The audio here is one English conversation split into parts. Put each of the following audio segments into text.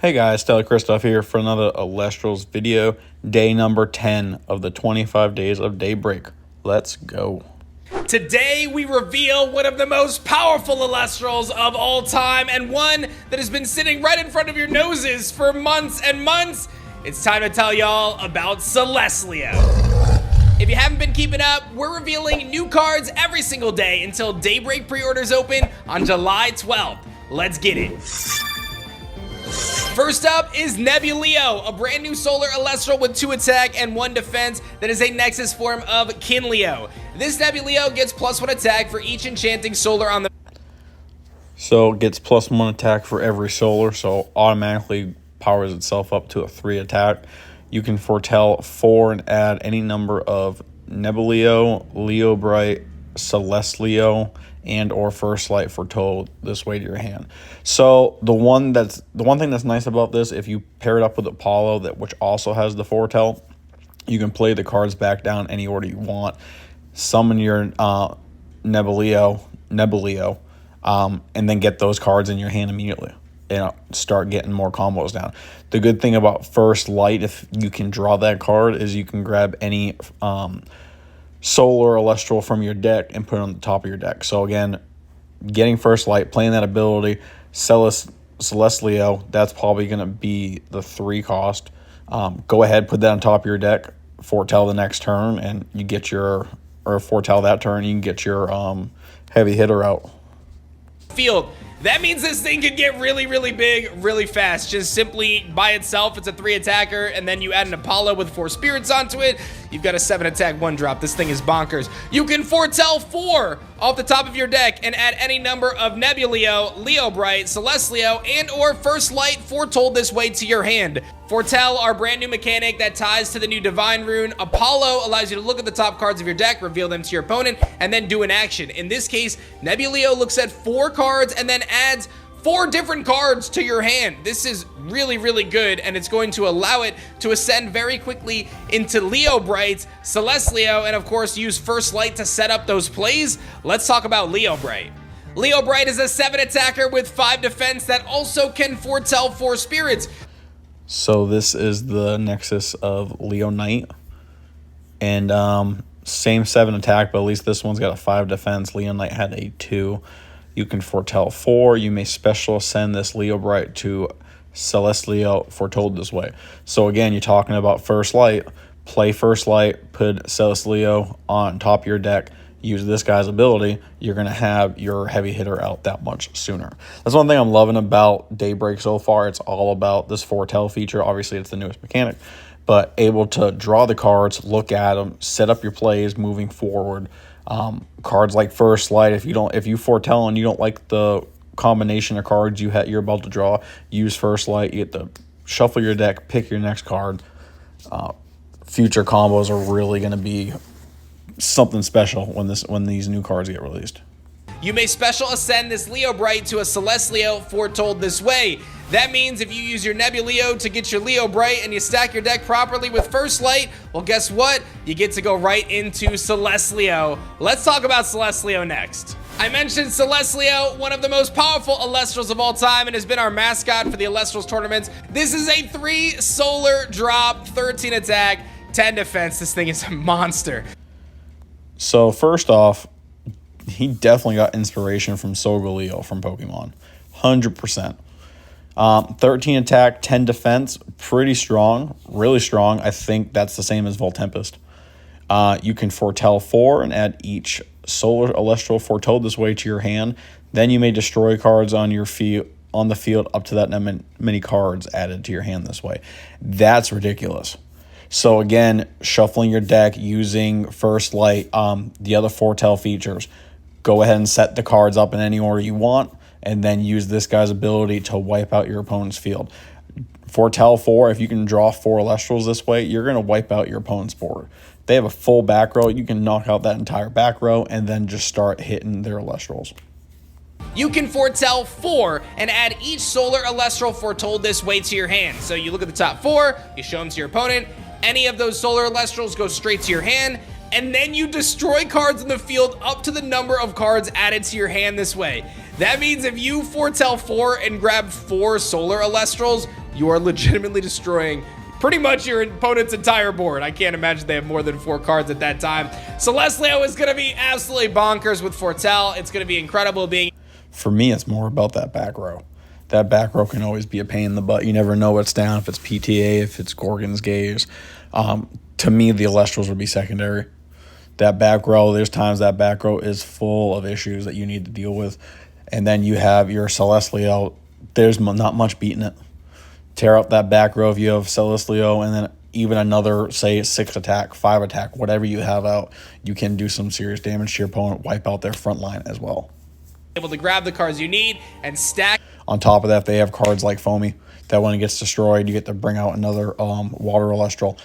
Hey guys, Stellar Christoph here for another Alestrals video, day number 10 of the 25 days of Daybreak. Let's go. Today we reveal one of the most powerful Alestrals of all time, and one that has been sitting right in front of your noses for months and months. It's time to tell y'all about Celesto. If you haven't been keeping up, we're revealing new cards every single day until Daybreak pre-orders open on July 12th. Let's get it. First up is Nebulo, a brand new solar Celestral with 2 attack and 1 defense that is a Nexus form of Kinleo. This Nebulo gets +1 attack for each enchanting solar on the... So it gets +1 attack for every solar, so automatically powers itself up to a 3 attack. You can foretell 4 and add any number of Nebulo, Leo Brite, Celesto, and or First Light foretold this way to your hand. So the one thing that's nice about this, if you pair it up with Apollo, which also has the foretell, you can play the cards back down any order you want. Summon your Nebulo, and then get those cards in your hand immediately. Start getting more combos down. The good thing about First Light, if you can draw that card, is you can grab any solar Celestial from your deck and put it on the top of your deck. So again, getting First Light, playing that ability, Celesto, that's probably going to be the 3 cost. Go ahead, put that on top of your deck, foretell the next turn, and you get your, or foretell that turn, you can get your heavy hitter out. Field. That means this thing could get really, really big, really fast. Just simply by itself, it's a 3 attacker, and then you add an Apollo with 4 spirits onto it. You've got a 7 attack 1 drop. This thing is bonkers. You can foretell 4 off the top of your deck and add any number of Nebulo, Leo Brite, Celesto, and or First Light foretold this way to your hand. Foretell, our brand new mechanic that ties to the new Divine Rune. Apollo allows you to look at the top cards of your deck, reveal them to your opponent, and then do an action. In this case, Nebulo looks at 4 cards and then adds 4 different cards to your hand. This is really, really good, and it's going to allow it to ascend very quickly into Leo Brite, Celesto, and of course use First Light to set up those plays. Let's talk about Leo Brite. Leo Brite is a 7 attacker with 5 defense that also can foretell 4 spirits. So this is the Nexus of Leo Knight, and same 7 attack, but at least this one's got a 5 defense. Leo Knight had a 2. You can foretell 4. You may special ascend this Leo Brite to Celesto foretold this way. So again, you're talking about First Light. Play First Light, put Celesto on top of your deck, use this guy's ability, you're going to have your heavy hitter out that much sooner. That's one thing I'm loving about Daybreak so far. It's all about this foretell feature. Obviously, it's the newest mechanic, but able to draw the cards, look at them, set up your plays moving forward. Cards like First Light, if you foretell and you don't like the combination of cards you're about to draw, use First Light. You get to shuffle your deck, pick your next card. Future combos are really going to be something special when these new cards get released. You may special ascend this Leo Brite to a Celesto foretold this way. That means if you use your Nebulo to get your Leo Brite and you stack your deck properly with First Light, well, guess what? You get to go right into Celesto. Let's talk about Celesto next. I mentioned Celesto, one of the most powerful Alestrals of all time, and has been our mascot for the Alestrals tournaments. This is a 3 solar drop, 13 attack, 10 defense. This thing is a monster. So first off, he definitely got inspiration from Solgaleo from Pokemon, 100%. 13 attack, 10 defense, pretty strong, really strong. I think that's the same as Voltempest. You can foretell 4 and add each solar Celestial foretold this way to your hand. Then you may destroy cards on your on the field up to that many cards added to your hand this way. That's ridiculous. So again, shuffling your deck using First Light, the other foretell features. Go ahead and set the cards up in any order you want, and then use this guy's ability to wipe out your opponent's field. Foretell 4, if you can draw 4 Alestrals this way, you're going to wipe out your opponent's board. If they have a full back row, you can knock out that entire back row and then just start hitting their Alestrals. You can foretell 4 and add each solar Celestral foretold this way to your hand. So you look at the top 4, you show them to your opponent, any of those solar Celestrals go straight to your hand, and then you destroy cards in the field up to the number of cards added to your hand this way. That means if you foretell 4 and grab 4 solar Celestrals, you are legitimately destroying pretty much your opponent's entire board. I can't imagine they have more than 4 cards at that time. Celesto is going to be absolutely bonkers with foretell. It's going to be incredible being... For me, it's more about that back row. That back row can always be a pain in the butt. You never know what's down, if it's PTA, if it's Gorgon's Gaze. To me, the Elestrals would be secondary. That back row, there's times that back row is full of issues that you need to deal with. And then you have your Celesto. There's not much beating it. Tear up that back row if you have Celesto, and then even another, say, 6 attack, 5 attack, whatever you have out, you can do some serious damage to your opponent, wipe out their front line as well. Able to grab the cards you need and stack. On top of that, they have cards like Foamy that when it gets destroyed, you get to bring out another water Celestral,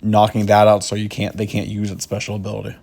knocking that out so they can't use its special ability.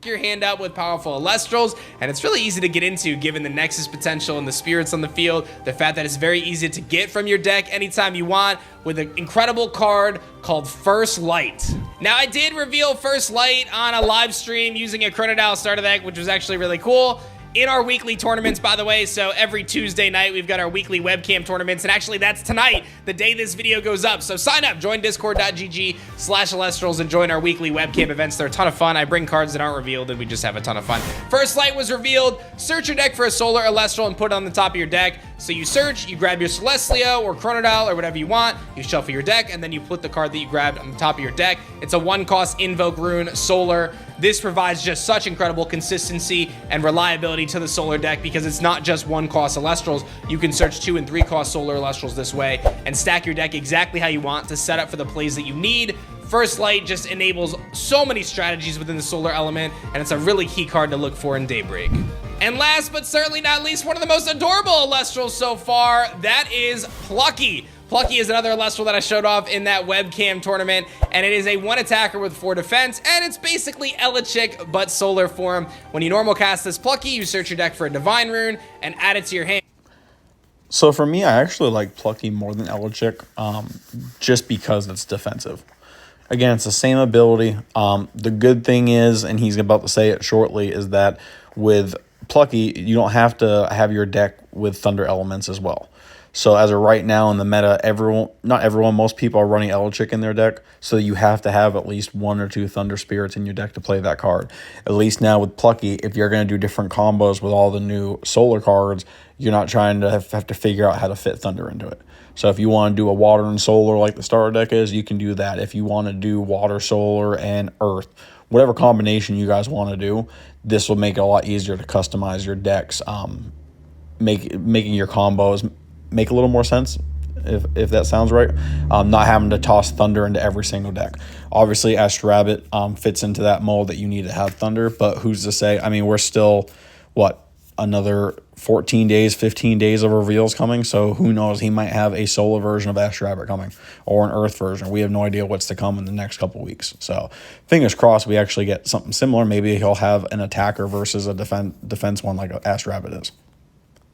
Your hand out with powerful Elestrals, and it's really easy to get into given the Nexus potential and the spirits on the field, the fact that it's very easy to get from your deck anytime you want with an incredible card called First Light. Now, I did reveal First Light on a live stream using a Chronodile starter deck, which was actually really cool. In our weekly tournaments, by the way, so every Tuesday night, we've got our weekly webcam tournaments, and actually that's tonight, the day this video goes up. So sign up, join discord.gg/Elestrals and join our weekly webcam events. They're a ton of fun. I bring cards that aren't revealed, and we just have a ton of fun. First Light was revealed. Search your deck for a Solar Celestral and put it on the top of your deck. So you search, you grab your Celestio or Chronodile or whatever you want, you shuffle your deck, and then you put the card that you grabbed on the top of your deck. It's a 1-cost Invoke Rune Solar. This provides just such incredible consistency and reliability to the Solar deck because it's not just 1-cost Celestrals. You can search 2- and 3-cost Solar Celestrals this way and stack your deck exactly how you want to set up for the plays that you need. First Light just enables so many strategies within the Solar element, and it's a really key card to look for in Daybreak. And last but certainly not least, one of the most adorable Elestrals so far, that is Plucky. Plucky is another Celestral that I showed off in that webcam tournament, and it is a 1 attacker with 4 defense, and it's basically Elichick but Solar form. When you normal cast this Plucky, you search your deck for a Divine Rune and add it to your hand. So for me, I actually like Plucky more than Elichick, just because it's defensive. Again, it's the same ability. The good thing is, and he's about to say it shortly, is that with Plucky, you don't have to have your deck with Thunder elements as well. So as of right now in the meta, most people are running Elichick in their deck, so you have to have at least 1 or 2 Thunder Spirits in your deck to play that card. At least now with Plucky, if you're going to do different combos with all the new Solar cards, you're not trying to have to figure out how to fit Thunder into it. So if you want to do a Water and Solar like the starter deck is, you can do that. If you want to do Water, Solar, and Earth, whatever combination you guys want to do, this will make it a lot easier to customize your decks, making your combos make a little more sense, if that sounds right. Not having to toss Thunder into every single deck. Obviously, Ash Rabbit fits into that mold that you need to have Thunder, but who's to say? I mean, we're still, another 14 days, 15 days of reveals coming, so who knows? He might have a Solar version of Ash Rabbit coming, or an Earth version. We have no idea what's to come in the next couple weeks. So fingers crossed we actually get something similar. Maybe he'll have an attacker versus a defense one like Ash Rabbit is.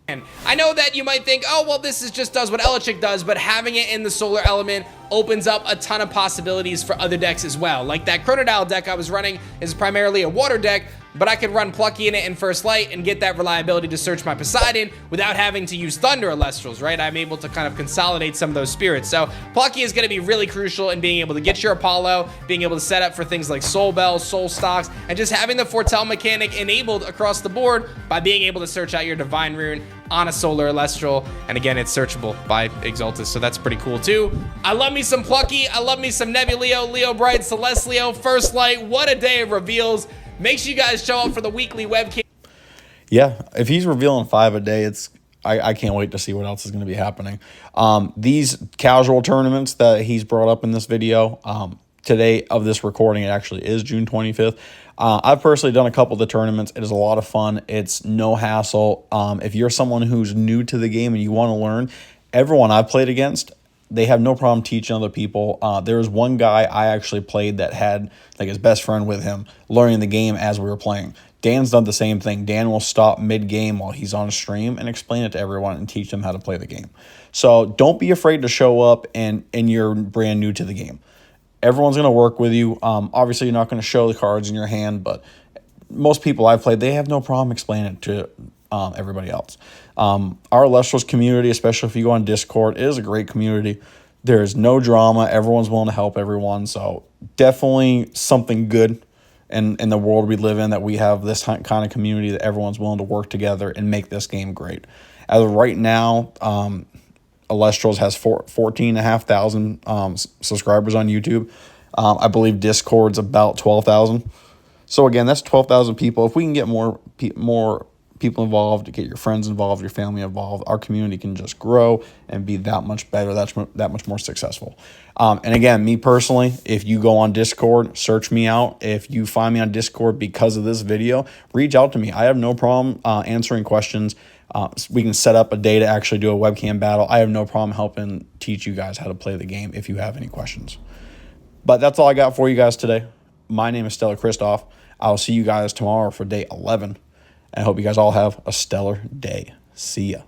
And I know that you might think, oh, well, this just does what Elichick does, but having it in the Solar element opens up a ton of possibilities for other decks as well. Like that Chronodile deck I was running is primarily a water deck, but I could run Plucky in it in First Light and get that reliability to search my Poseidon without having to use Thunder Elestrals, right? I'm able to kind of consolidate some of those spirits. So Plucky is going to be really crucial in being able to get your Apollo, being able to set up for things like Soul Bells, Soul Stocks, and just having the foretell mechanic enabled across the board by being able to search out your Divine Rune on a Solar Celestral. And again, it's searchable by Exaltus, so that's pretty cool too. I love me some Plucky. I love me some Nebulo, Leo Brite, Celestio, First Light. What a day of reveals. Make sure you guys show up for the weekly webcam. Yeah, if he's revealing 5 a day, I can't wait to see what else is going to be happening. These casual tournaments that he's brought up in this video, today of this recording, it actually is June 25th. I've personally done a couple of the tournaments. It is a lot of fun. It's no hassle. If you're someone who's new to the game and you want to learn, everyone I've played against, they have no problem teaching other people. There was one guy I actually played that had like his best friend with him learning the game as we were playing. Dan's done the same thing. Dan will stop mid-game while he's on a stream and explain it to everyone and teach them how to play the game. So don't be afraid to show up and you're brand new to the game. Everyone's going to work with you. Obviously, you're not going to show the cards in your hand, but most people I've played, they have no problem explaining it to everybody else. Our Elestrals community, especially if you go on Discord, is a great community. There's no drama. Everyone's willing to help everyone. So definitely something good in the world we live in, that we have this kind of community that everyone's willing to work together and make this game great. As of right now, Alestrals has 14,500 subscribers on YouTube. I believe Discord's about 12,000. So again, that's 12,000 people. If we can get more people involved, to get your friends involved, your family involved, our community can just grow and be that much better, that much more successful. And again, me personally, if you go on Discord, search me out. If you find me on Discord because of this video, reach out to me. I have no problem answering questions. We can set up a day to actually do a webcam battle. I have no problem helping teach you guys how to play the game if you have any questions. But that's all I got for you guys today. My name is Stellar Christoph. I'll see you guys tomorrow for day 11. I hope you guys all have a stellar day. See ya.